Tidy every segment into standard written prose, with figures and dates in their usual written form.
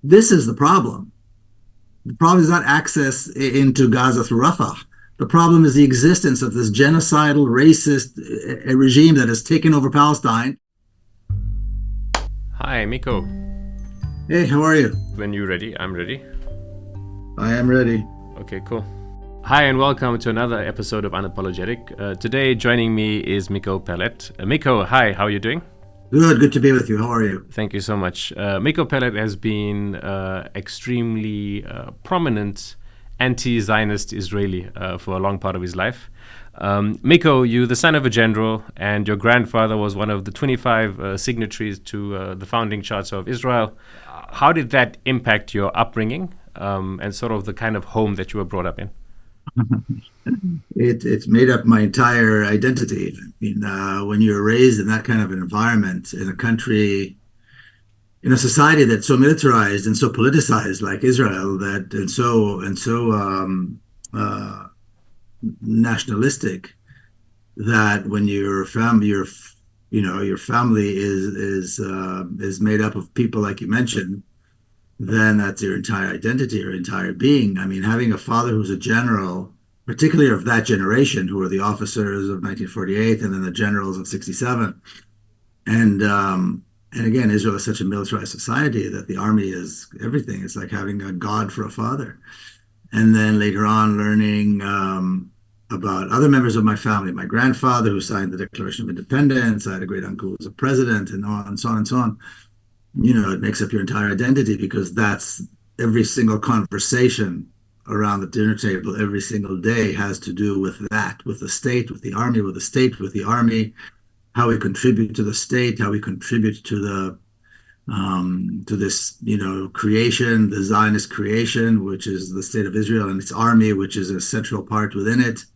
This is the problem. The problem is not access into Gaza through Rafah. The problem is the existence of this genocidal, racist regime that has taken over Palestine. Hi, Miko. Hey, how are you? When you're ready, I'm ready. I am ready. Okay, cool. Hi, and welcome to another episode of Unapologetic. Today, joining me is Miko Peled. Miko, hi, how are you doing? Good to be with you. How are you? Thank you so much. Miko Peled has been extremely prominent anti-Zionist Israeli for a long part of his life. Miko, you're the son of a general, and your grandfather was one of the 25 signatories to the founding charter of Israel. How did that impact your upbringing and sort of the kind of home that you were brought up in? It's made up my entire identity. I mean, when you're raised in that kind of an environment, in a country, in a society that's so militarized and so politicized, like Israel, that and so nationalistic, that when your family, your family is made up of people like you mentioned, then that's your entire identity, your entire being. I mean, having a father who's a general, particularly of that generation, who were the officers of 1948 and then the generals of 67. And again, Israel is such a militarized society that the army is everything. It's like having a god for a father. And then later on, learning about other members of my family, my grandfather who signed the Declaration of Independence. I had a great uncle who was a president, and so on and so on. It makes up your entire identity, because that's every single conversation around the dinner table every single day has to do with that, with the state, with the army, with the state, with the army, how we contribute to the state, how we contribute to the to this, creation, the Zionist creation, which is the state of Israel, and its army, which is a central part within it.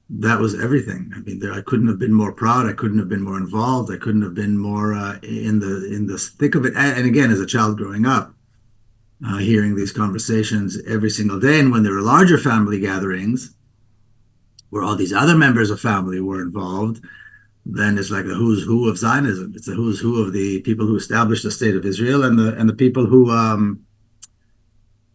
That was everything. I mean, I couldn't have been more proud. I couldn't have been more involved. I couldn't have been more in the thick of it. And again, as a child growing up, hearing these conversations every single day, and when there were larger family gatherings where all these other members of family were involved, then it's like the who's who of Zionism. It's the who's who of the people who established the state of Israel, and the people who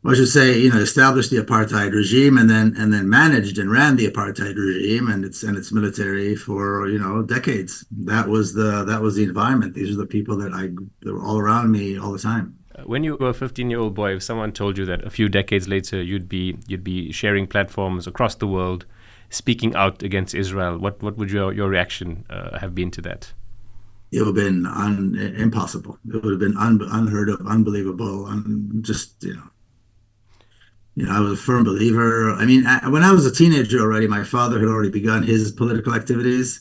I should say, established the apartheid regime, and then managed and ran the apartheid regime and its military for decades. That was the environment. These are the people that were all around me all the time. When you were a 15-year-old boy, if someone told you that a few decades later you'd be sharing platforms across the world, speaking out against Israel, what would your reaction have been to that? It would have been impossible. It would have been unheard of, unbelievable, I was a firm believer. I mean, when I was a teenager already, my father had already begun his political activities,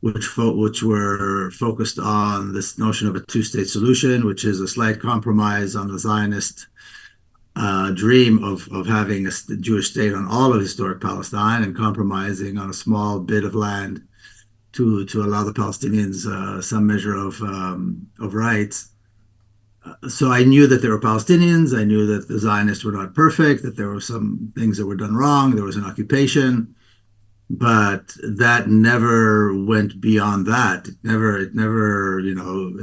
which were focused on this notion of a two-state solution, which is a slight compromise on the Zionist dream of having a Jewish state on all of historic Palestine, and compromising on a small bit of land to allow the Palestinians some measure of rights. So I knew that there were Palestinians. I knew that the Zionists were not perfect, that there were some things that were done wrong. There was an occupation, but that never went beyond that. It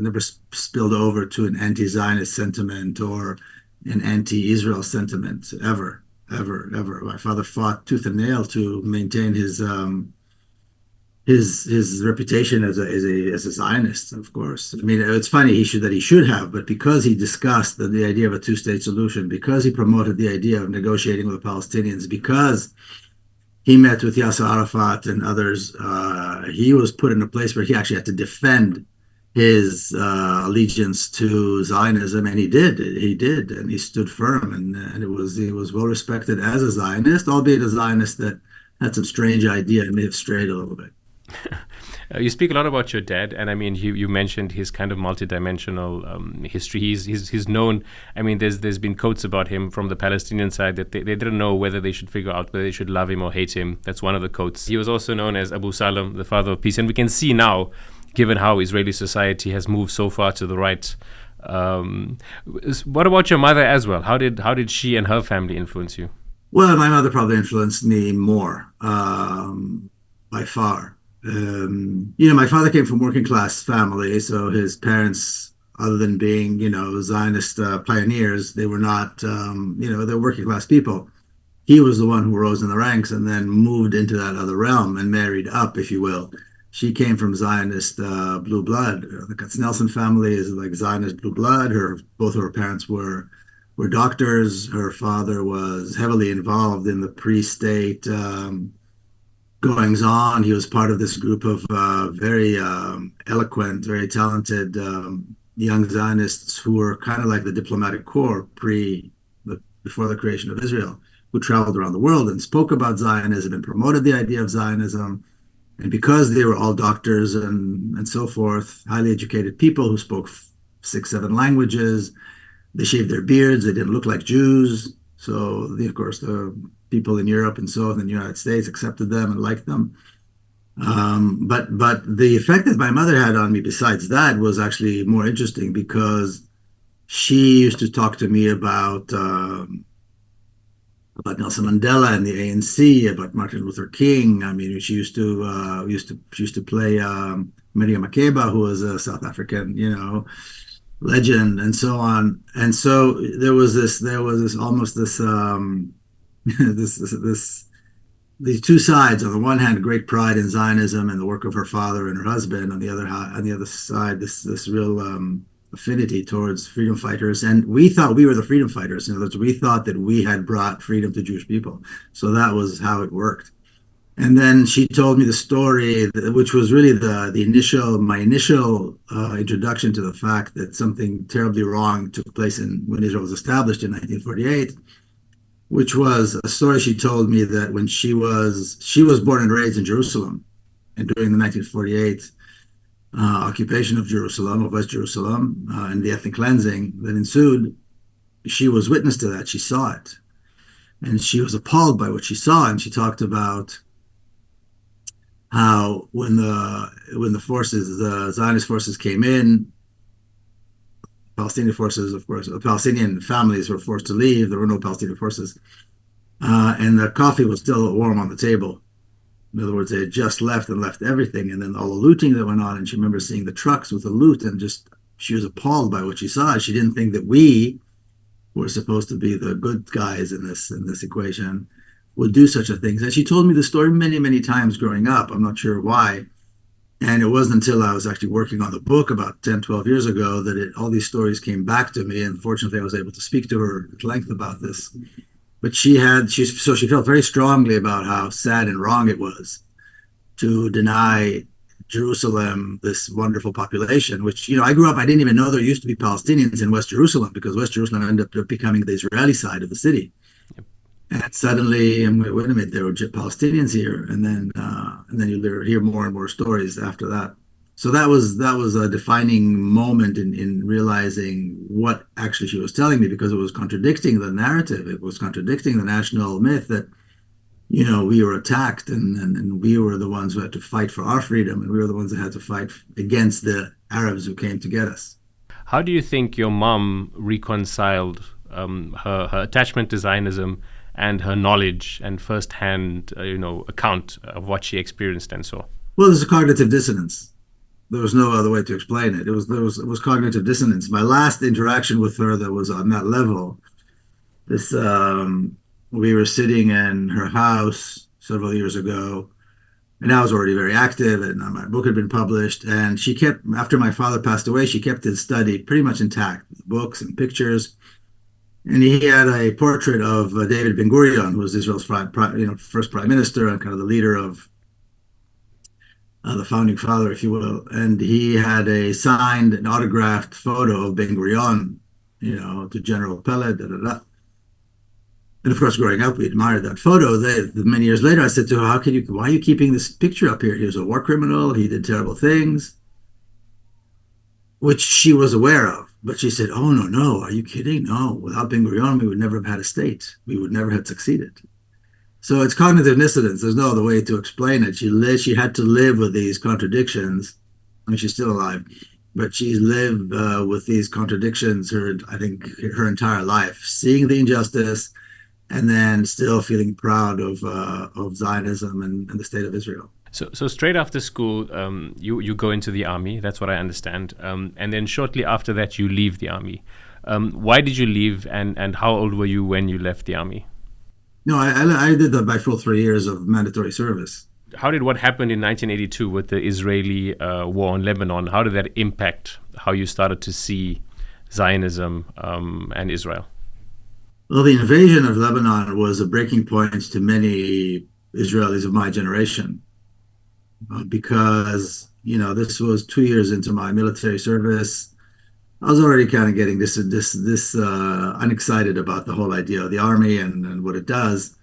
never spilled over to an anti-Zionist sentiment or an anti-Israel sentiment, ever, ever, ever. My father fought tooth and nail to maintain his reputation as a Zionist, of course. I mean, it's funny he should have, but because he discussed the idea of a two-state solution, because he promoted the idea of negotiating with the Palestinians, because he met with Yasser Arafat and others, he was put in a place where he actually had to defend his allegiance to Zionism, and he did, and he stood firm, and he was well respected as a Zionist, albeit a Zionist that had some strange idea and may have strayed a little bit. You speak a lot about your dad, and I mean, you mentioned his kind of multidimensional history. He's known. I mean, there's been quotes about him from the Palestinian side that they didn't know whether they should figure out whether they should love him or hate him. That's one of the quotes. He was also known as Abu Salam, the father of peace, and we can see now, given how Israeli society has moved so far to the right. What about your mother as well? How did she and her family influence you? Well, my mother probably influenced me more, by far. My father came from working class family, so his parents other than being, Zionist pioneers. They were not, they're working class people. He was the one who rose in the ranks and then moved into that other realm and married up, if you will. She came from Zionist blue blood. The Katznelson family is like Zionist blue blood. Both of her parents were doctors. Her father was heavily involved in the pre-state goings on. He was part of this group of very eloquent, very talented young Zionists who were kind of like the diplomatic corps before the creation of Israel, who traveled around the world and spoke about Zionism and promoted the idea of Zionism. And because they were all doctors and so forth, highly educated people who spoke 6, 7 languages, they shaved their beards. They didn't look like Jews. So, of course, the people in Europe and so on in the United States accepted them and liked them. But the effect that my mother had on me besides that was actually more interesting because she used to talk to me about Nelson Mandela and the ANC, about Martin Luther King. I mean, she used to play Miriam Makeba, who was a South African, legend, and so on. And so there was this almost this this these two sides. On the one hand, great pride in Zionism and the work of her father and her husband. On the other side, this real affinity towards freedom fighters. And we thought we were the freedom fighters. In other words, we thought that we had brought freedom to Jewish people. So that was how it worked. And then she told me the story, which was really my initial introduction to the fact that something terribly wrong took place when Israel was established in 1948, which was a story she told me that when she was born and raised in Jerusalem, and during the 1948 occupation of Jerusalem, of West Jerusalem, and the ethnic cleansing that ensued, she was witness to that. She saw it, and she was appalled by what she saw. And she talked about how when the Zionist forces came in, Palestinian forces, of course, the Palestinian families were forced to leave. There were no Palestinian forces, and the coffee was still warm on the table. In other words, they had just left and left everything, and then all the looting that went on. And she remembers seeing the trucks with the loot, and she was appalled by what she saw. She didn't think that we were supposed to be the good guys in this equation, would do such a thing. And she told me the story many, many times growing up. I'm not sure why. And it wasn't until I was actually working on the book about 10, 12 years ago that all these stories came back to me. And fortunately, I was able to speak to her at length about this. But she felt very strongly about how sad and wrong it was to deny Jerusalem this wonderful population, which, I grew up, I didn't even know there used to be Palestinians in West Jerusalem, because West Jerusalem ended up becoming the Israeli side of the city. And suddenly, I'm like, wait a minute, there were Palestinians here, and then you hear more and more stories after that. So that was a defining moment in realizing what actually she was telling me, because it was contradicting the narrative. It was contradicting the national myth that we were attacked and we were the ones who had to fight for our freedom, and we were the ones that had to fight against the Arabs who came to get us. How do you think your mom reconciled her attachment to Zionism and her knowledge and firsthand, account of what she experienced and saw? Well, there's a cognitive dissonance. There was no other way to explain it. It was cognitive dissonance. My last interaction with her that was on that level, we were sitting in her house several years ago, and I was already very active, and my book had been published. And she kept, after my father passed away, she kept his study pretty much intact, with books and pictures. And he had a portrait of David Ben Gurion, who was Israel's first prime minister and kind of the leader of the founding father, if you will. And he had a signed and autographed photo of Ben Gurion, to General Peled, da, da, da. And of course, growing up, we admired that photo. Many years later, I said to her, why are you keeping this picture up here? He was a war criminal. He did terrible things, which she was aware of. But she said, oh, no, are you kidding? No, without Ben Gurion, we would never have had a state. We would never have succeeded. So it's cognitive dissonance. There's no other way to explain it. She had to live with these contradictions. I mean, she's still alive, but she's lived with these contradictions her entire life, seeing the injustice and then still feeling proud of Zionism and the state of Israel. So straight after school, you go into the army. That's what I understand. And then shortly after that, you leave the army. Why did you leave, and how old were you when you left the army? No, I did my full 3 years of mandatory service. How did what happened in 1982 with the Israeli war in Lebanon? How did that impact how you started to see Zionism and Israel? Well, the invasion of Lebanon was a breaking point to many Israelis of my generation because, this was 2 years into my military service. I was already kind of getting this unexcited about the whole idea of the army and what it does.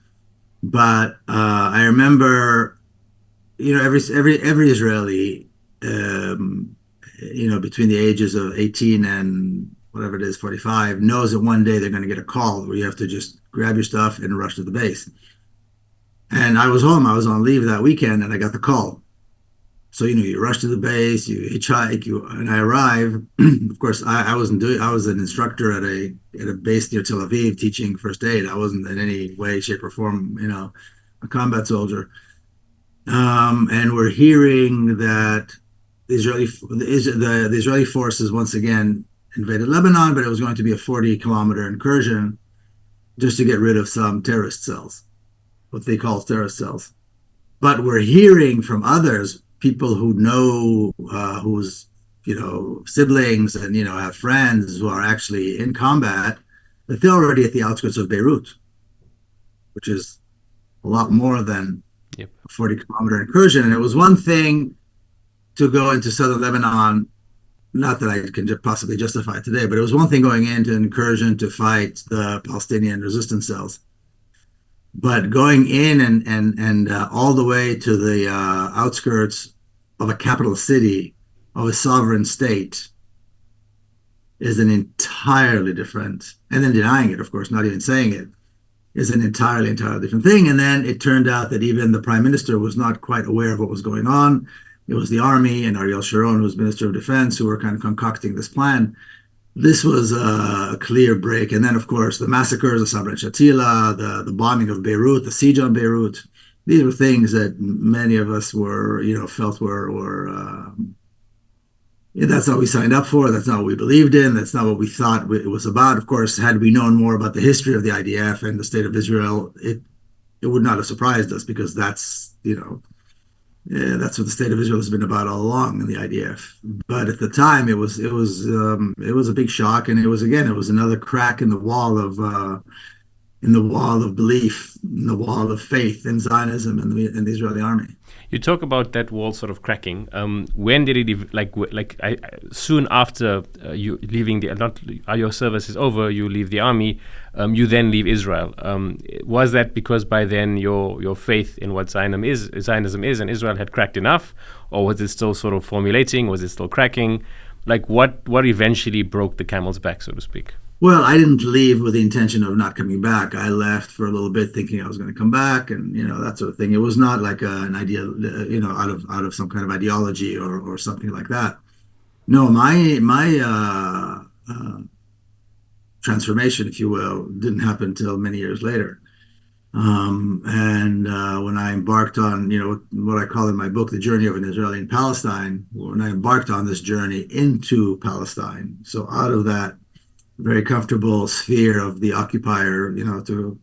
But I remember, every Israeli, between the ages of 18 and whatever it is, 45, knows that one day they're going to get a call where you have to just grab your stuff and rush to the base. And I was home. I was on leave that weekend, and I got the call. So you rush to the base, you hitchhike, and I arrive. Of course, I wasn't doing. I was an instructor at a base near Tel Aviv teaching first aid. I wasn't in any way, shape, or form, a combat soldier. And we're hearing that the Israeli forces once again invaded Lebanon, but it was going to be a 40-kilometer incursion just to get rid of some terrorist cells, what they call terrorist cells. But we're hearing from others, people who know, whose siblings and have friends who are actually in combat, that they're already at the outskirts of Beirut, which is a lot more than Yep. a 40-kilometer incursion. And it was one thing to go into southern Lebanon, not that I can possibly justify it today, but it was one thing going into an incursion to fight the Palestinian resistance cells. But going in and all the way to the outskirts of a capital city, of a sovereign state, is an entirely different, and then denying it, of course, not even saying it, is an entirely different thing. And then it turned out that even the prime minister was not quite aware of what was going on. It was the army and Ariel Sharon, who was Minister of Defense, who were kind of concocting this plan. This was a clear break. And then, of course, the massacres of Sabra and Shatila, the bombing of Beirut, the siege on Beirut. These were things that many of us felt were that's not what we signed up for. That's not what we believed in. That's not what we thought it was about. Of course, had we known more about the history of the IDF and the state of Israel, it would not have surprised us, because that's that's what the state of Israel has been about all along in the IDF. But at the time, it was a big shock, and it was another crack in the wall of belief, in the wall of faith in Zionism and the Israeli army. You talk about that wall sort of cracking. When did it soon after you leaving your service is over, you leave the army, you then leave Israel. Was that because by then your faith in what Zionism is and Israel had cracked enough, or was it still sort of formulating? Was it still cracking? Like what eventually broke the camel's back, so to speak? Well, I didn't leave with the intention of not coming back. I left for a little bit thinking I was going to come back, and that sort of thing. It was not like an idea, out of some kind of ideology or something like that. No, my transformation, if you will, didn't happen until many years later. And when I embarked on, what I call in my book, The Journey of an Israeli in Palestine, when I embarked on this journey into Palestine, so out of that very comfortable sphere of the occupier, to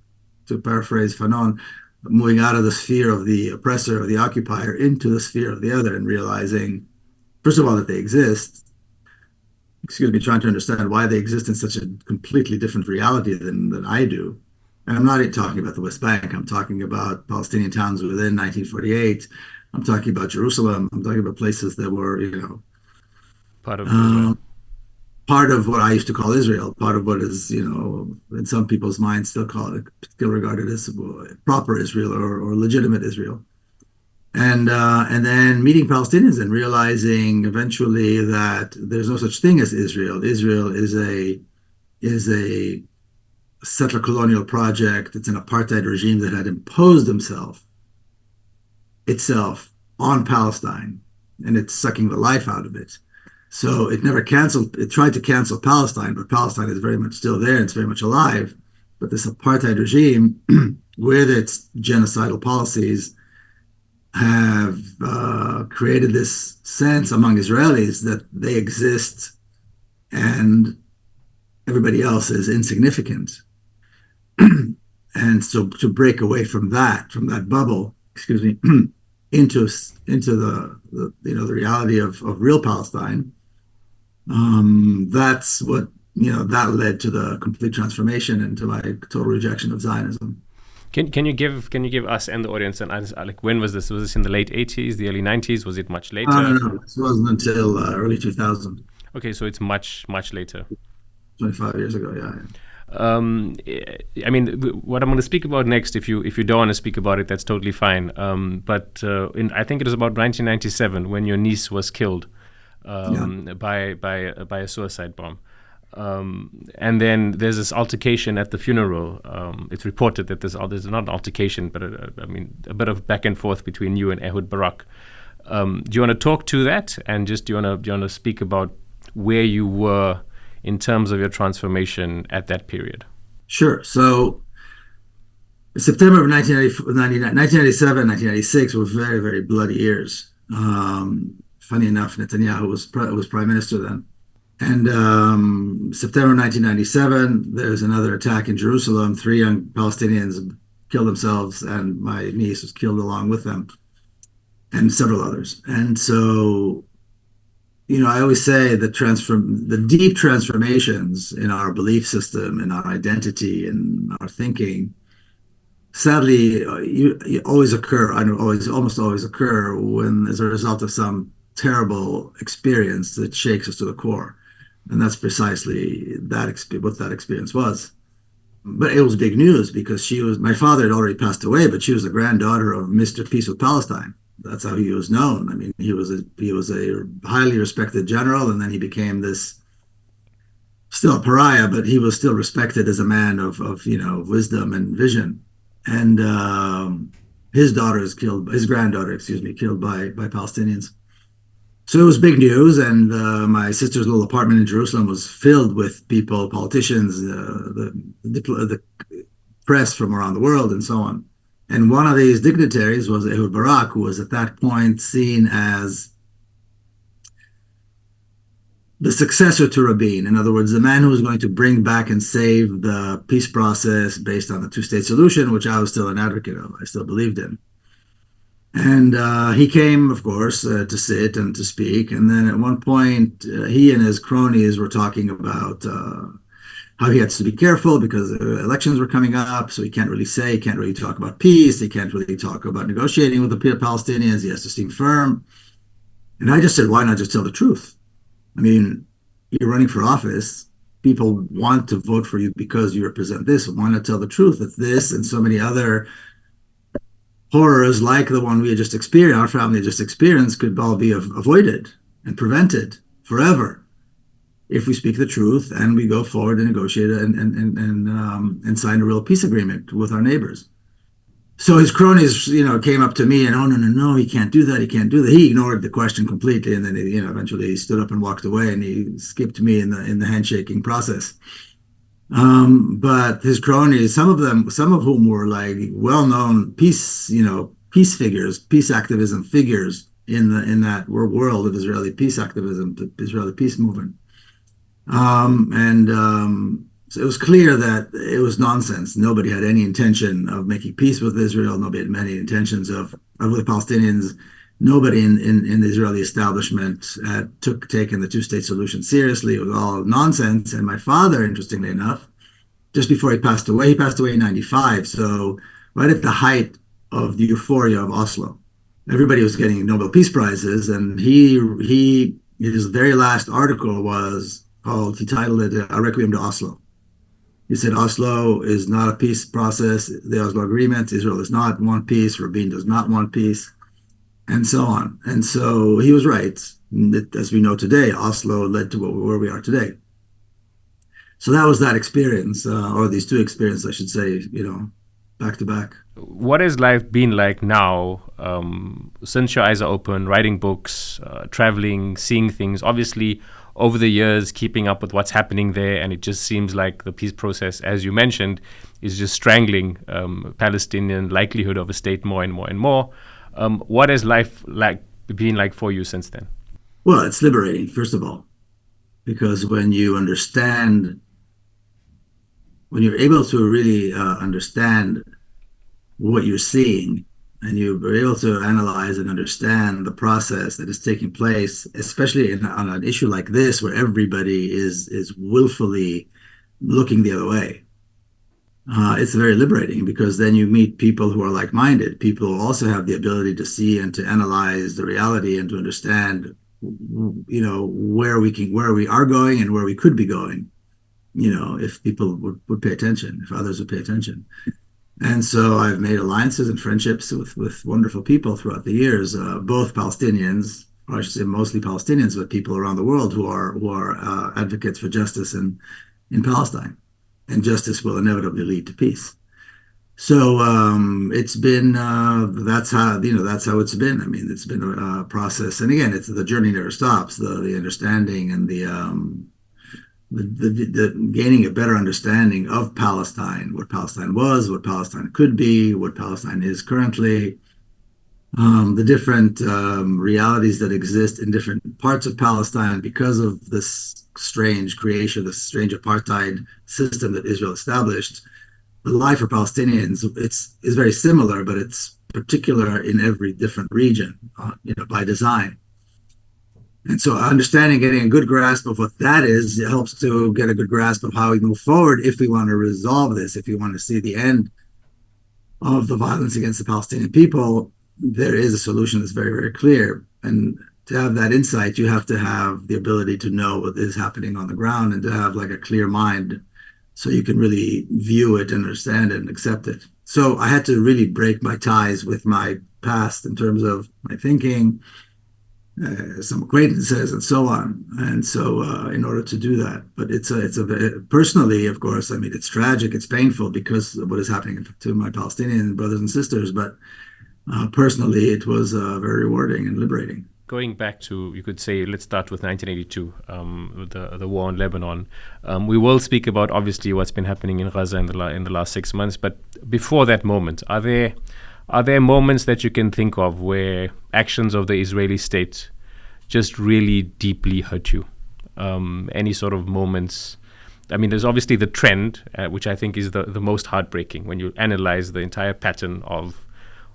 paraphrase Fanon, moving out of the sphere of the oppressor or the occupier into the sphere of the other, and realizing, first of all, that they exist. Trying to understand why they exist in such a completely different reality than I do. And I'm not talking about the West Bank. I'm talking about Palestinian towns within 1948. I'm talking about Jerusalem. I'm talking about places that were, Part of Israel. Part of what I used to call Israel, part of what is, in some people's minds still regarded as proper Israel or legitimate Israel. And then meeting Palestinians and realizing eventually that there's no such thing as Israel. Israel is a settler colonial project. It's an apartheid regime that had imposed itself on Palestine, and it's sucking the life out of it. So it never canceled. It tried to cancel Palestine, but Palestine is very much still there. And it's very much alive. But this apartheid regime, with its genocidal policies, have created this sense among Israelis that they exist and everybody else is insignificant. And so to break away from that bubble, excuse me, into the reality of real Palestine, that's what that led to the complete transformation and to my total rejection of Zionism. Can you give us and the audience an like, when was this? Was this in the late 80s, the early 90s? Was it much later? No, this wasn't until early 2000, Okay, so it's much later. 25 years ago. Yeah. I mean, what I'm going to speak about next, if you don't want to speak about it, that's totally fine. But I think it was about 1997 when your niece was killed by a suicide bomb. And then there's this altercation at the funeral. It's reported that there's not an altercation, but a bit of back and forth between you and Ehud Barak. Do you want to talk to that, and just do you want to speak about where you were in terms of your transformation at that period? Sure. So September of 1997, 1996 were very, very bloody years. Funny enough, Netanyahu was prime minister then. And September 1997, there's another attack in Jerusalem. 3 young Palestinians killed themselves, and my niece was killed along with them, and several others. And so, I always say the deep transformations in our belief system, in our identity, in our thinking, sadly, you always occur. Almost always occur when, as a result of some terrible experience that shakes us to the core. And that's precisely what that experience was. But it was big news because my father had already passed away, but she was the granddaughter of Mr. Peace with Palestine. That's how he was known. I mean, he was a highly respected general, and then he became this, still a pariah, but he was still respected as a man of wisdom and vision. And his granddaughter, killed by Palestinians. So it was big news, and my sister's little apartment in Jerusalem was filled with people, politicians, the press from around the world, and so on. And one of these dignitaries was Ehud Barak, who was at that point seen as the successor to Rabin. In other words, the man who was going to bring back and save the peace process based on the two-state solution, which I was still an advocate of. I still believed in. And he came, of course, to sit and to speak. And then at one point, he and his cronies were talking about how he had to be careful because elections were coming up. So he can't really talk about peace. He can't really talk about negotiating with the Palestinians. He has to seem firm. And I just said, why not just tell the truth? I mean, you're running for office. People want to vote for you because you represent this. Why not tell the truth that this and so many other horrors like the one we had just experienced, our family had just experienced, could all be avoided and prevented forever if we speak the truth and we go forward and negotiate and sign a real peace agreement with our neighbors. So his cronies, came up to me and, oh, no, he can't do that. He can't do that. He ignored the question completely. And then, eventually he stood up and walked away, and he skipped me in the handshaking process. But his cronies, some of whom were like well-known peace figures, peace activism figures in that world of Israeli peace activism, the Israeli peace movement. So it was clear that it was nonsense. Nobody had any intention of making peace with Israel. Nobody had many intentions of with the Palestinians. Nobody in the Israeli establishment had taken the two-state solution seriously. It was all nonsense. And my father, interestingly enough, just before he passed away in 1995. So right at the height of the euphoria of Oslo, everybody was getting Nobel Peace Prizes. And his very last article he titled it A Requiem to Oslo. He said, Oslo is not a peace process. The Oslo Agreement, Israel does not want peace. Rabin does not want peace, and so on. And so he was right. As we know today, Oslo led to where we are today. So that was that experience, or these two experiences, I should say, back to back. What has life been like now, since your eyes are open, writing books, traveling, seeing things? Obviously, over the years, keeping up with what's happening there, and it just seems like the peace process, as you mentioned, is just strangling Palestinian likelihood of a state more and more and more. What has life like been like for you since then? Well, it's liberating, first of all, because when you're able to really understand what you're seeing, and you're able to analyze and understand the process that is taking place, especially on an issue like this, where everybody is willfully looking the other way. It's very liberating because then you meet people who are like-minded. People who also have the ability to see and to analyze the reality and to understand, where we are going and where we could be going. If people would pay attention, if others would pay attention. And so I've made alliances and friendships with wonderful people throughout the years, both Palestinians, or I should say mostly Palestinians, but people around the world who are advocates for justice in Palestine, and justice will inevitably lead to peace. So it's been that's how it's been. I mean, it's been a process, and again, it's the journey never stops. The understanding and the gaining a better understanding of Palestine, what Palestine was, what Palestine could be, what Palestine is currently, the different realities that exist in different parts of Palestine because of this strange creation, this strange apartheid system that Israel established. The life for Palestinians is very similar, but it's particular in every different region, by design. And so understanding, getting a good grasp of what that is, it helps to get a good grasp of how we move forward if we want to resolve this, if we want to see the end of the violence against the Palestinian people. There is a solution that's very, very clear. And to have that insight, you have to have the ability to know what is happening on the ground and to have like a clear mind so you can really view it and understand it and accept it. So I had to really break my ties with my past in terms of my thinking, some acquaintances and so on. And so in order to do that, but it's a very, personally, of course, I mean, it's tragic, it's painful because of what is happening to my Palestinian brothers and sisters. But personally, it was very rewarding and liberating. Going back to, you could say, let's start with 1982, with the war in Lebanon. We will speak about obviously what's been happening in Gaza in the last 6 months, but before that moment, are there moments that you can think of where actions of the Israeli state just really deeply hurt you? Any sort of moments? I mean, there's obviously the trend, which I think is the most heartbreaking when you analyze the entire pattern of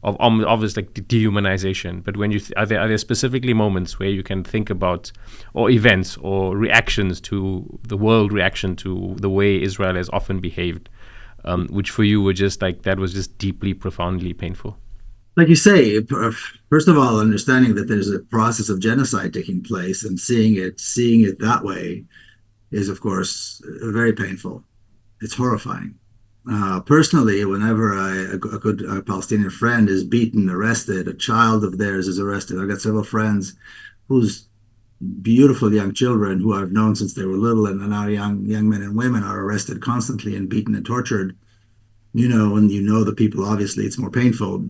obvious like dehumanization. But when are there specifically moments where you can think about, or events or reactions to the world reaction to the way Israel has often behaved, which for you were just like, that was just deeply, profoundly painful? Like you say, first of all, understanding that there's a process of genocide taking place and seeing it that way is, of course, very painful. It's horrifying. Personally, whenever a Palestinian friend is beaten, arrested, a child of theirs is arrested, I've got several friends whose beautiful young children who I've known since they were little and now young men and women are arrested constantly and beaten and tortured. And the people, obviously it's more painful.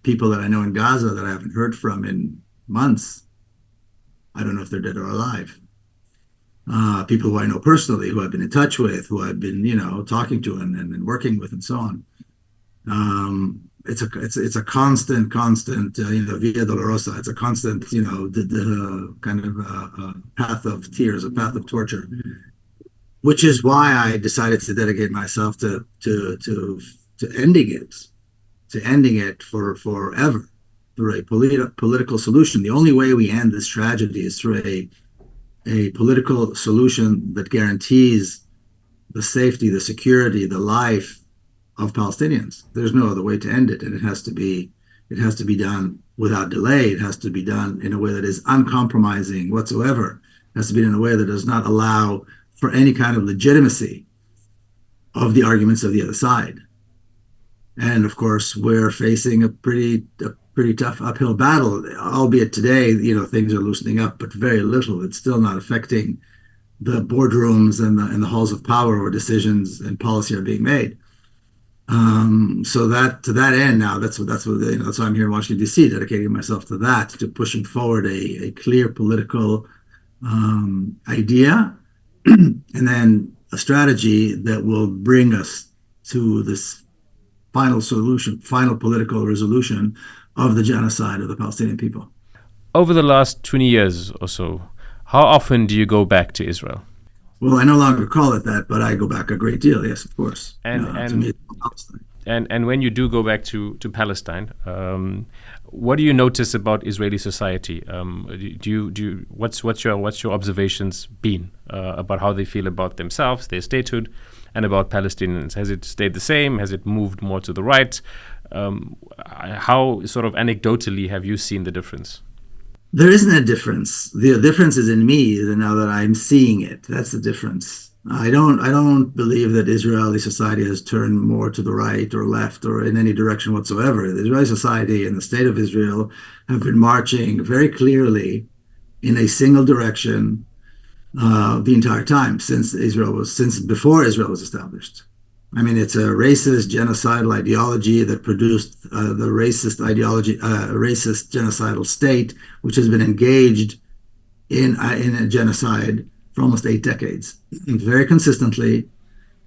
People that I know in Gaza that I haven't heard from in months. I don't know if they're dead or alive. People who I know personally, who I've been in touch with, who I've been, talking to and working with and so on. It's a constant, via dolorosa. It's a constant, the kind of path of tears, a path of torture, which is why I decided to dedicate myself to ending it for forever, through a political solution. The only way we end this tragedy is through a political solution that guarantees the safety, the security, the life of Palestinians. There's no other way to end it, and it has to be done without delay. It has to be done in a way that is uncompromising whatsoever. It has to be done in a way that does not allow for any kind of legitimacy of the arguments of the other side. And of course, we're facing a pretty tough uphill battle, albeit today, things are loosening up, but very little. It's still not affecting the boardrooms and the halls of power where decisions and policy are being made. So that to that end, now that's why I'm here in Washington D.C., dedicating myself to that, to pushing forward a clear political idea, and then a strategy that will bring us to this final solution, final political resolution of the genocide of the Palestinian people. Over the last 20 years or so, how often do you go back to Israel? Well, I no longer call it that, but I go back a great deal. Yes, of course. And To me, and it's Palestine. and when you do go back to Palestine, what do you notice about Israeli society? What's your observations been about how they feel about themselves, their statehood, and about Palestinians? Has it stayed the same? Has it moved more to the right? How sort of anecdotally have you seen the difference? There isn't a difference. The difference is in me now that I'm seeing it. That's the difference. I don't believe that Israeli society has turned more to the right or left or in any direction whatsoever. The Israeli society and the state of Israel have been marching very clearly in a single direction the entire time since before Israel was established. I mean, it's a racist, genocidal ideology that produced the racist genocidal state, which has been engaged in a genocide for almost 8 decades, very consistently,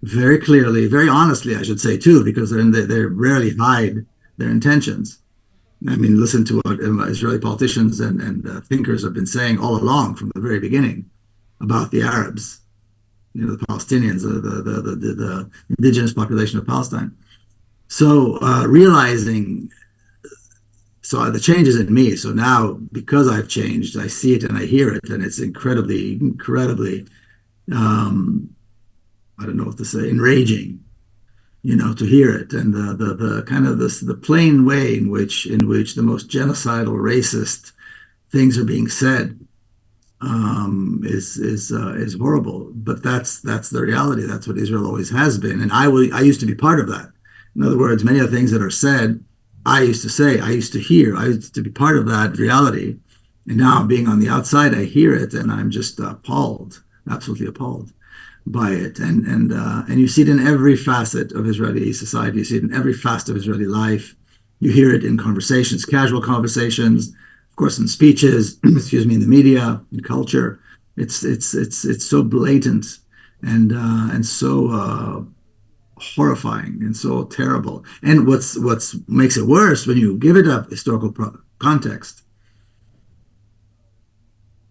very clearly, very honestly, I should say too, because they rarely hide their intentions. I mean, listen to what Israeli politicians and thinkers have been saying all along from the very beginning about the Arabs, the Palestinians, the indigenous population of Palestine. So so the change is in me. So now, because I've changed, I see it and I hear it, and it's incredibly, incredibly, I don't know what to say, enraging, to hear it, and the kind of the plain way in which the most genocidal, racist things are being said is horrible. But that's the reality. That's what Israel always has been, and I used to be part of that. In other words, many of the things that are said, I used to say, I used to hear, I used to be part of that reality. And now, being on the outside, I hear it, and I'm just appalled, absolutely appalled by it. And you see it in every facet of Israeli society. You see it in every facet of Israeli life. You hear it in conversations, casual conversations, of course, in speeches, excuse me, in the media, in culture. It's so blatant and so horrifying and so terrible. And what's makes it worse, when you give it a historical context,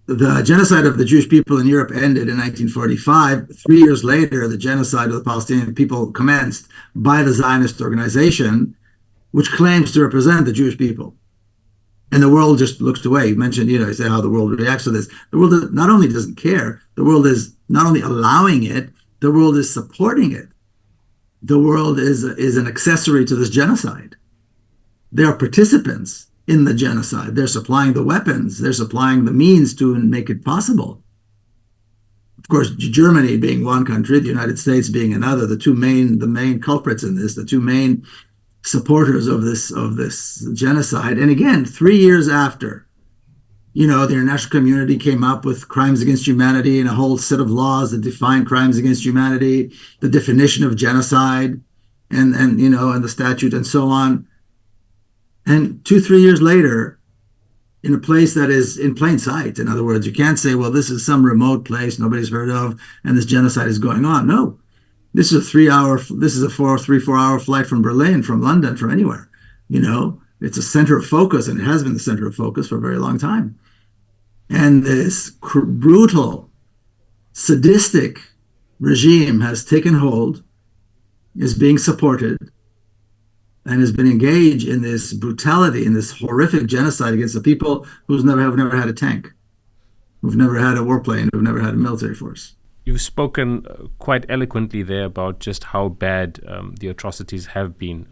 the genocide of the Jewish people in Europe ended in 1945. 3 years later, the genocide of the Palestinian people commenced by the Zionist organization, which claims to represent the Jewish people. And the world just looks away. You mentioned, you say how the world reacts to this. The world not only doesn't care, the world is not only allowing it, the world is supporting it. The world is an accessory to this genocide. They are participants in the genocide. They're supplying the weapons. They're supplying the means to make it possible. Of course, Germany being one country, the United States being another, the main culprits in this, the two main supporters of this genocide. And again, 3 years after, the international community came up with crimes against humanity and a whole set of laws that define crimes against humanity, the definition of genocide, and the statute and so on. And 2-3 years later, in a place that is in plain sight, in other words, you can't say, well, this is some remote place nobody's heard of, and this genocide is going on. No, this is a 3-4 hour flight from Berlin, from London, from anywhere. It's a center of focus, and it has been the center of focus for a very long time. And this brutal, sadistic regime has taken hold, is being supported, and has been engaged in this brutality, in this horrific genocide against the people have never had a tank, who've never had a warplane, who've never had a military force. You've spoken quite eloquently there about just how bad the atrocities have been.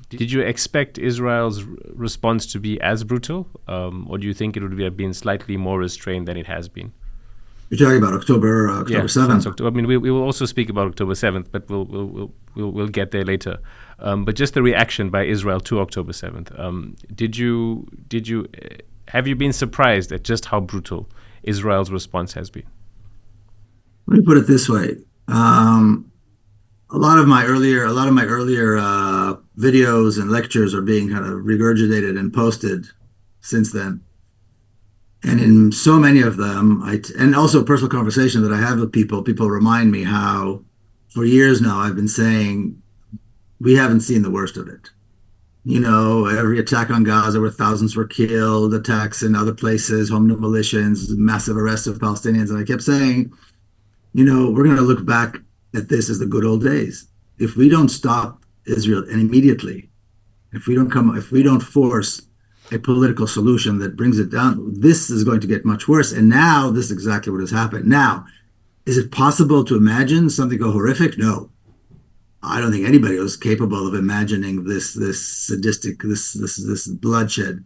Did you expect Israel's response to be as brutal, or do you think it would have been slightly more restrained than it has been? You're talking about October 7th. I mean, we will also speak about October 7th, but we'll get there later. But just the reaction by Israel to October 7th. Have you been surprised at just how brutal Israel's response has been? Let me put it this way: a lot of my earlier videos and lectures are being kind of regurgitated and posted since then. And in so many of them, and also personal conversation that I have with people remind me how, for years now, I've been saying, we haven't seen the worst of it. Every attack on Gaza where thousands were killed, attacks in other places, home demolitions, massive arrests of Palestinians. And I kept saying, we're going to look back at this as the good old days. If we don't stop Israel and immediately, if we don't force a political solution that brings it down, this is going to get much worse. And now this is exactly what has happened. Now, is it possible to imagine something go horrific? No. I don't think anybody was capable of imagining this sadistic, this bloodshed.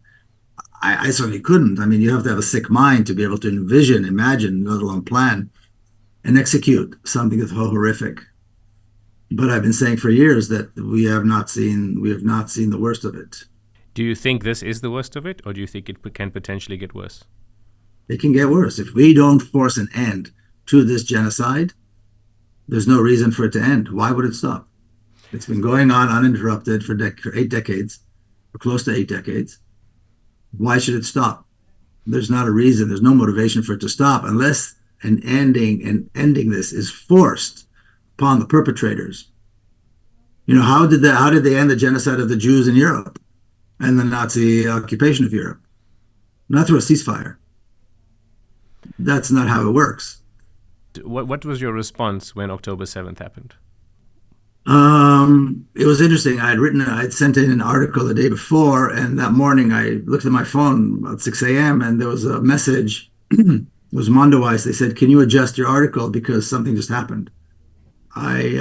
I certainly couldn't. I mean, you have to have a sick mind to be able to envision, imagine, let alone plan and execute something that's horrific. But I've been saying for years that we have not seen the worst of it. Do you think this is the worst of it, or do you think it can potentially get worse? It can get worse. If we don't force an end to this genocide, there's no reason for it to end. Why would it stop? It's been going on uninterrupted for 8 decades, or close to 8 decades. Why should it stop? There's not a reason. There's no motivation for it to stop unless ending this is forced upon the perpetrators. How did they end the genocide of the Jews in Europe and the Nazi occupation of Europe? Not through a ceasefire. That's not how it works. What was your response when October 7th happened? It was interesting. I'd sent in an article the day before, and that morning I looked at my phone about 6 a.m. and there was a message. It was Mondoweiss. They said, "Can you adjust your article because something just happened?" I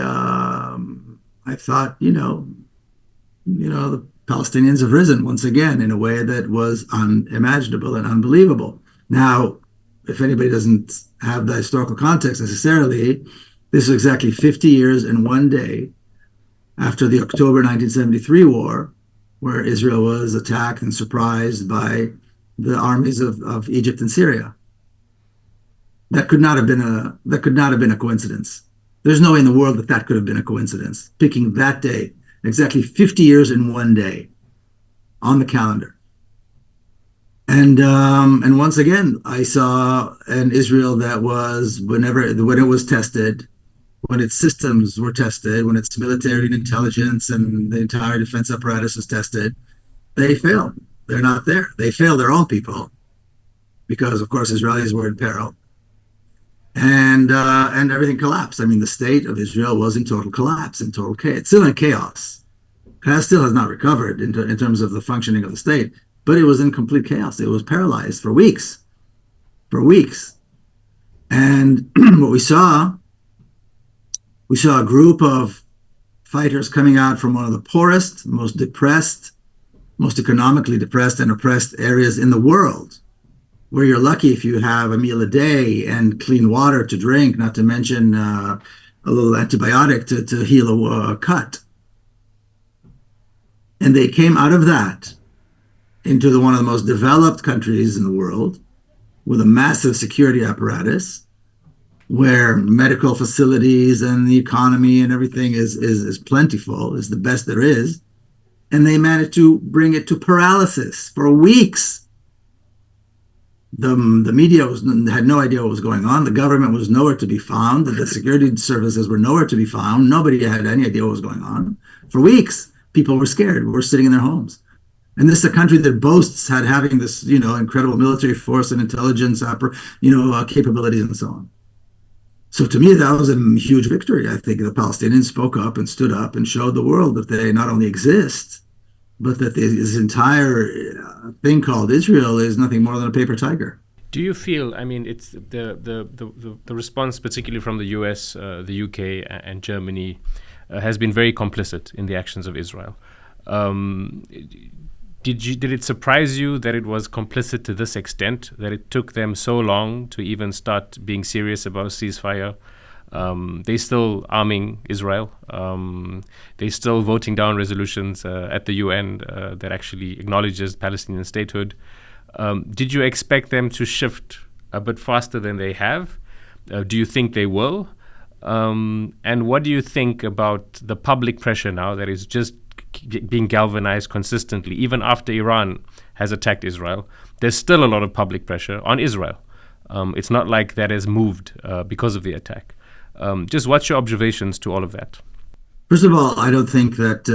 thought, the Palestinians have risen once again in a way that was unimaginable and unbelievable. Now, if anybody doesn't have the historical context necessarily, this was exactly 50 years and 1 day after the October 1973 war, where Israel was attacked and surprised by the armies of Egypt and Syria. That could not have been a coincidence. There's no way in the world that could have been a coincidence. Picking that day, exactly 50 years and 1 day on the calendar. And once again, I saw an Israel that was, when it was tested, when its systems were tested, when its military and intelligence and the entire defense apparatus was tested, they failed. They're not there. They failed their own people because, of course, Israelis were in peril. And everything collapsed. I mean, the state of Israel was in total collapse, in total chaos. It's still in chaos. It still has not recovered in terms of the functioning of the state, but it was in complete chaos. It was paralyzed for weeks. And what we saw a group of fighters coming out from one of the poorest, most depressed, most economically depressed and oppressed areas in the world, where you're lucky if you have a meal a day and clean water to drink, not to mention a little antibiotic to heal a cut. And they came out of that into one of the most developed countries in the world with a massive security apparatus, where medical facilities and the economy and everything is plentiful, is the best there is. And they managed to bring it to paralysis for weeks. The media had no idea what was going on. The government was nowhere to be found. The security services were nowhere to be found. Nobody had any idea what was going on. For weeks, people were scared. We were sitting in their homes. And this is a country that boasts having this, incredible military force and intelligence, capabilities and so on. So to me, that was a huge victory. I think the Palestinians spoke up and stood up and showed the world that they not only exist, but that this entire thing called Israel is nothing more than a paper tiger. Do you feel, it's the response, particularly from the US, the UK, and Germany, has been very complicit in the actions of Israel. Did it surprise you that it was complicit to this extent, that it took them so long to even start being serious about a ceasefire? They're still arming Israel. They're still voting down resolutions at the UN that actually acknowledges Palestinian statehood. Did you expect them to shift a bit faster than they have? Do you think they will? And what do you think about the public pressure now that is just being galvanized consistently, even after Iran has attacked Israel? There's still a lot of public pressure on Israel. It's not like that has moved because of the attack. Just what's your observations to all of that? First of all, I don't think that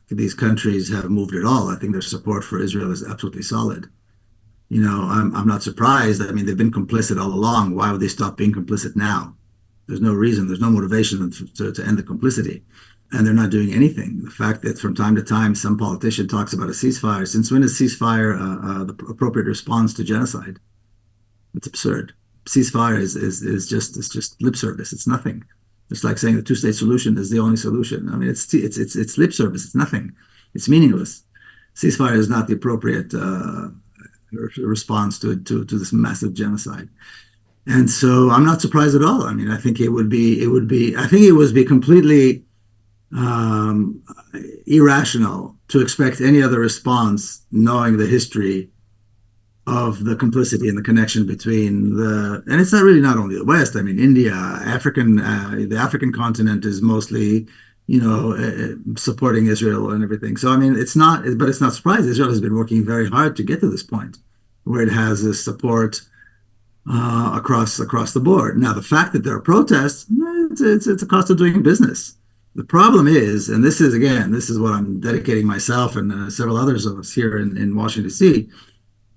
these countries have moved at all. I think their support for Israel is absolutely solid. I'm not surprised. I mean, they've been complicit all along. Why would they stop being complicit now? There's no reason. There's no motivation to end the complicity, and they're not doing anything. The fact that from time to time some politician talks about a ceasefire. Since when is ceasefire the appropriate response to genocide? It's absurd. Ceasefire is just lip service. It's nothing. It's like saying the two-state solution is the only solution. I mean, it's lip service. It's nothing. It's meaningless. Ceasefire is not the appropriate response to this massive genocide. And so I'm not surprised at all. I mean, I think I think it would be completely um, irrational to expect any other response, knowing the history of the complicity and the connection between and it's not really not only the West. I mean, India, the African continent is mostly, supporting Israel and everything. So I mean, but it's not surprising. Israel has been working very hard to get to this point where it has this support across the board. Now, the fact that there are protests, it's a cost of doing business. The problem is, and this is what I'm dedicating myself and several others of us here in Washington D.C.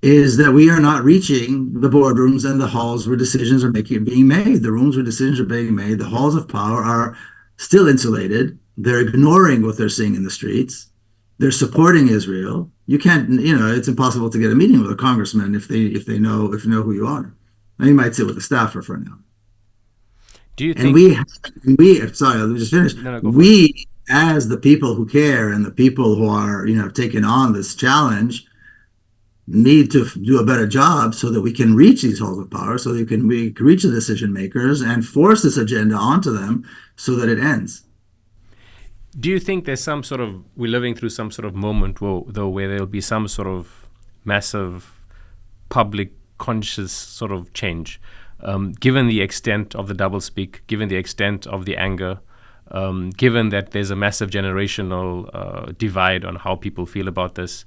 is that we are not reaching the boardrooms and the halls where decisions are being made. The rooms where decisions are being made, the halls of power are still insulated. They're ignoring what they're seeing in the streets. They're supporting Israel. You can't, it's impossible to get a meeting with a congressman if they know who you are. Now, you might sit with a staffer for now. Do you And think? sorry, let me just finish. No, no, go for it. We, as the people who care and the people who are, have taken on this challenge, need to do a better job so that we can reach these halls of power, so that we can reach the decision makers and force this agenda onto them so that it ends. Do you think there's we're living through some sort of moment where there'll be some sort of massive public conscious sort of change, given the extent of the doublespeak, given the extent of the anger, given that there's a massive generational divide on how people feel about this,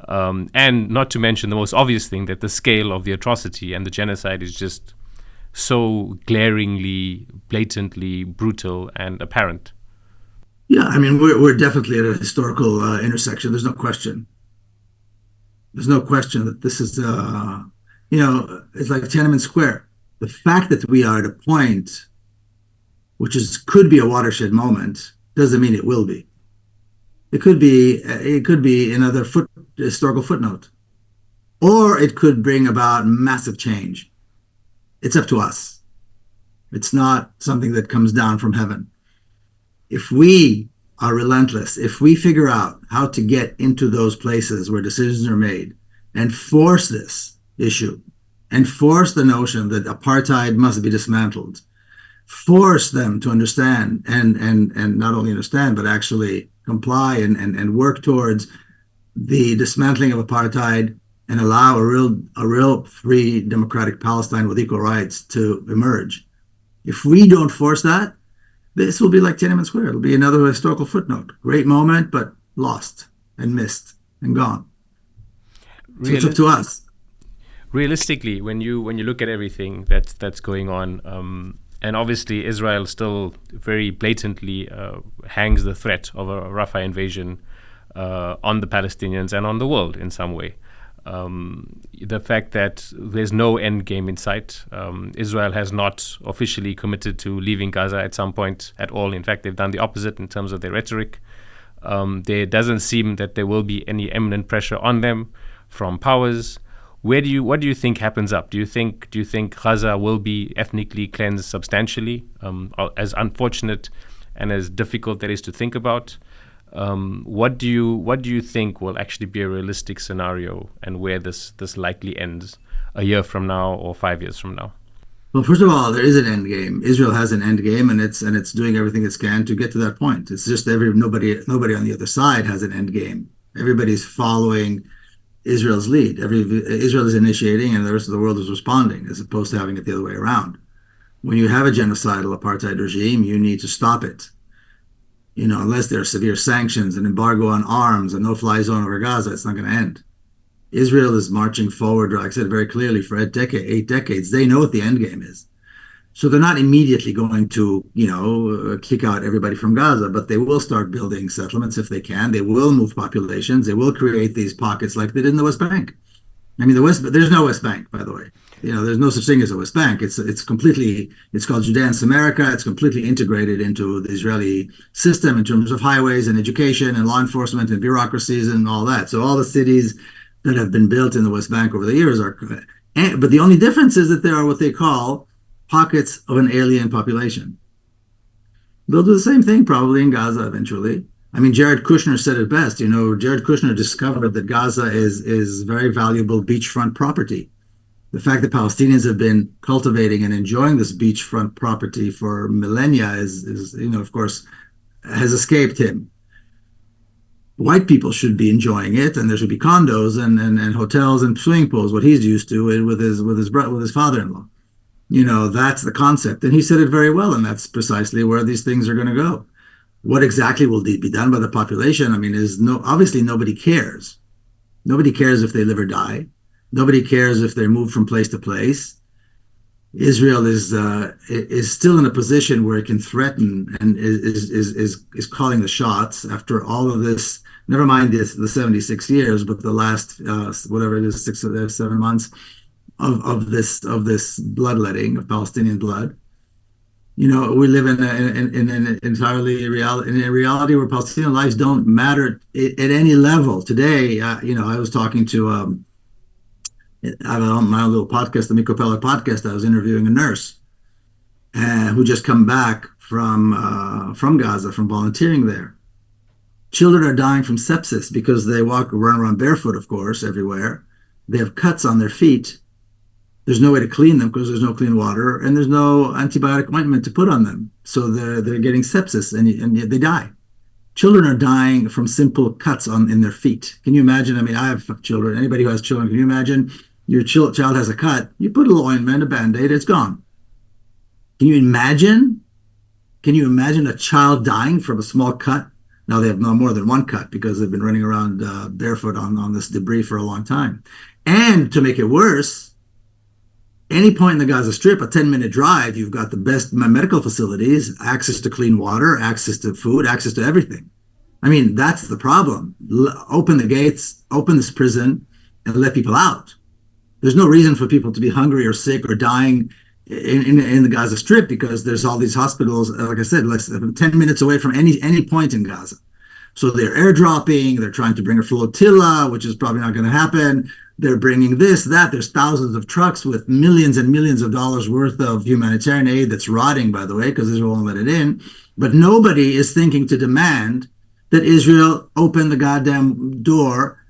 and not to mention the most obvious thing, that the scale of the atrocity and the genocide is just so glaringly, blatantly brutal and apparent. Yeah, I mean, we're definitely at a historical intersection. There's no question. There's no question that this is, it's like Tiananmen Square. The fact that we are at a point which could be a watershed moment doesn't mean it will be. It could be another historical footnote, or it could bring about massive change. It's up to us. It's not something that comes down from heaven. If we are relentless, if we figure out how to get into those places where decisions are made and force this issue and force the notion that apartheid must be dismantled, force them to understand and not only understand, but actually comply and work towards the dismantling of apartheid and allow a real free democratic Palestine with equal rights to emerge. If we don't force that, this will be like Tiananmen Square. It'll be another historical footnote. Great moment, but lost and missed and gone. So it's up to us. Realistically, when you look at everything that's going on, and obviously Israel still very blatantly hangs the threat of a Rafah invasion on the Palestinians and on the world in some way. The fact that there's no end game in sight. Israel has not officially committed to leaving Gaza at some point at all. In fact, they've done the opposite in terms of their rhetoric. There doesn't seem that there will be any imminent pressure on them from powers. What do you think happens up? Do you think Gaza will be ethnically cleansed substantially? As unfortunate and as difficult that is to think about, what do you think will actually be a realistic scenario, and where this likely ends a year from now or 5 years from now? Well, first of all, there is an end game. Israel has an end game, and it's doing everything it can to get to that point. It's just nobody on the other side has an end game. Everybody's following Israel's lead. Israel is initiating, and the rest of the world is responding, as opposed to having it the other way around. When you have a genocidal apartheid regime, you need to stop it. Unless there are severe sanctions, an embargo on arms, a no-fly zone over Gaza, it's not going to end. Israel is marching forward, like I said very clearly, for 8 decades. They know what the end game is. So they're not immediately going to, kick out everybody from Gaza, but they will start building settlements if they can. They will move populations. They will create these pockets like they did in the West Bank. I mean, there's no West Bank, by the way. There's no such thing as a West Bank. It's called Judea and Samarica. It's completely integrated into the Israeli system in terms of highways and education and law enforcement and bureaucracies and all that. So all the cities that have been built in the West Bank over the years but the only difference is that there are what they call pockets of an alien population. They'll do the same thing probably in Gaza eventually. I mean, Jared Kushner said it best. Jared Kushner discovered that Gaza is very valuable beachfront property. The fact that Palestinians have been cultivating and enjoying this beachfront property for millennia is of course, has escaped him. White people should be enjoying it, and there should be condos and hotels and swimming pools, what he's used to with his father-in-law. That's the concept, and he said it very well, and that's precisely where these things are going to go. What exactly will be done by the population? I mean, obviously nobody cares. Nobody cares if they live or die. Nobody cares if they're moved from place to place. Israel is still in a position where it can threaten and is calling the shots after all of this. Never mind the 76 years, but the last whatever it is, 6 or 7 months of this bloodletting of Palestinian blood. We live in an entirely in a reality where Palestinian lives don't matter at any level. Today, I was talking to I have my own little podcast, the Miko Peled podcast. I was interviewing a nurse who just come back from Gaza, from volunteering there. Children are dying from sepsis because they run around barefoot, of course, everywhere. They have cuts on their feet. There's no way to clean them because there's no clean water, and there's no antibiotic ointment to put on them. So they're getting sepsis, and they die. Children are dying from simple cuts in their feet. Can you imagine? I mean, I have children. Anybody who has children, can you imagine your child has a cut? You put a little ointment, a Band-Aid, it's gone. Can you imagine? Can you imagine a child dying from a small cut? Now they have no more than one cut because they've been running around barefoot on this debris for a long time. And to make it worse, any point in the Gaza Strip, a 10-minute drive, you've got the best medical facilities, access to clean water, access to food, access to everything. I mean, that's the problem. Open the gates, open this prison, and let people out. There's no reason for people to be hungry or sick or dying in the Gaza Strip because there's all these hospitals, like I said, less than 10 minutes away from any point in Gaza. So they're airdropping, they're trying to bring a flotilla, which is probably not going to happen. They're bringing this, that. There's thousands of trucks with millions and millions of dollars worth of humanitarian aid that's rotting, by the way, because Israel won't let it in. But nobody is thinking to demand that Israel open the goddamn door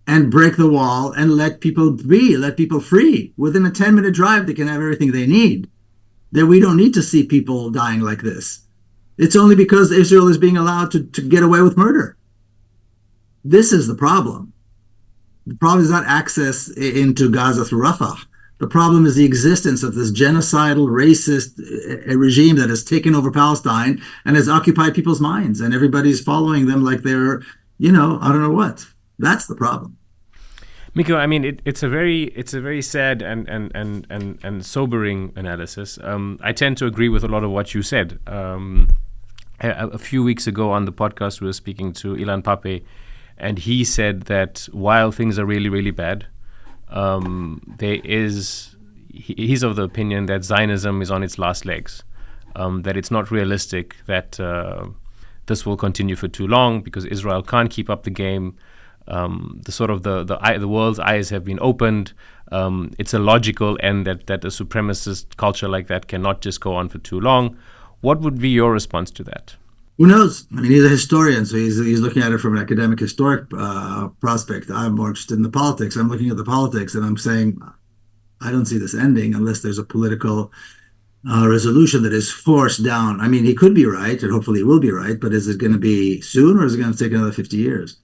and break the wall and let people free. Within a 10-minute drive, they can have everything they need. That we don't need to see people dying like this. It's only because Israel is being allowed to get away with murder. This is the problem. The problem is not access into Gaza through Rafah. The problem is the existence of this genocidal, racist regime that has taken over Palestine and has occupied people's minds, and everybody's following them like they're, I don't know what. That's the problem. Miko, I mean, it's a very sad and sobering analysis. I tend to agree with a lot of what you said. A few weeks ago on the podcast, we were speaking to Ilan Pape, and he said that while things are really, really bad, he's of the opinion that Zionism is on its last legs, that it's not realistic that this will continue for too long because Israel can't keep up the game. The world's eyes have been opened. It's a logical end that a supremacist culture like that cannot just go on for too long. What would be your response to that? Who knows? I mean, he's a historian, so he's looking at it from an academic, historic prospect. I'm more interested in the politics. I'm looking at the politics, and I'm saying I don't see this ending unless there's a political resolution that is forced down. I mean, he could be right, and hopefully he will be right, but is it going to be soon, or is it going to take another 50 years?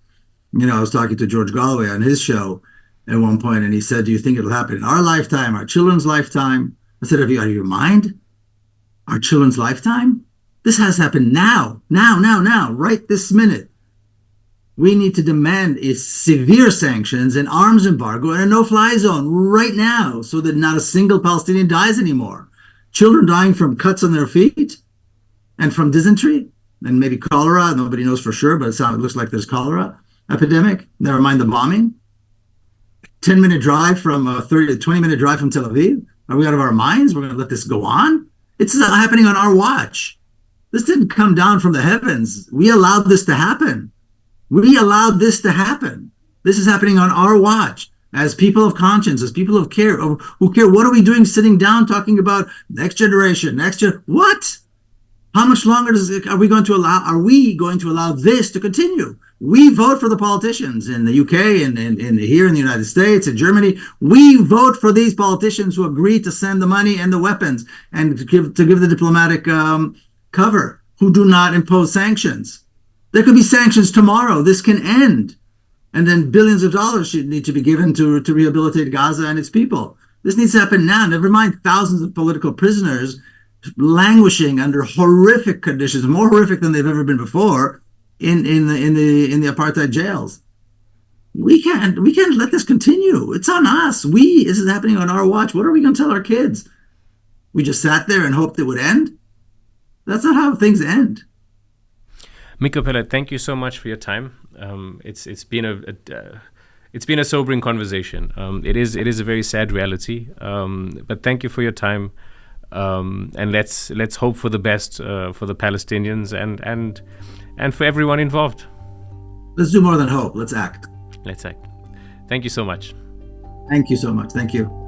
I was talking to George Galloway on his show at one point, and he said, do you think it'll happen in our lifetime, our children's lifetime? I said, are you out of your mind? Our children's lifetime? This has happened now, right this minute. We need to demand severe sanctions, an arms embargo, and a no-fly zone right now so that not a single Palestinian dies anymore. children dying from cuts on their feet and from dysentery and maybe cholera. Nobody knows for sure, but it looks like there's cholera epidemic. Never mind the bombing. 10-minute drive from 20-minute drive from Tel Aviv. Are we out of our minds? We're going to let this go on? It's happening on our watch. This didn't come down from the heavens. We allowed this to happen. We allowed this to happen. This is happening on our watch. As people of conscience, as people of care, who care, what are we doing sitting down talking about next generation, what? How much longer are we going to allow this to continue? We vote for the politicians in the UK and here in the United States and Germany. We vote for these politicians who agree to send the money and the weapons and to give the diplomatic cover, who do not impose sanctions. There could be sanctions tomorrow. This can end. And then billions of dollars should need to be given to rehabilitate Gaza and its people. This needs to happen now. Never mind thousands of political prisoners languishing under horrific conditions, more horrific than they've ever been before, in the apartheid jails. We can't let this continue. It's on us. This is happening on our watch. What are we going to tell our kids? We just sat there and hoped it would end? That's not how things end. Miko Peled, thank you so much for your time. It's been a sobering conversation. It is a very sad reality. But thank you for your time. And let's hope for the best for the Palestinians and for everyone involved. Let's do more than hope. Let's act. Let's act. Thank you so much. Thank you so much. Thank you.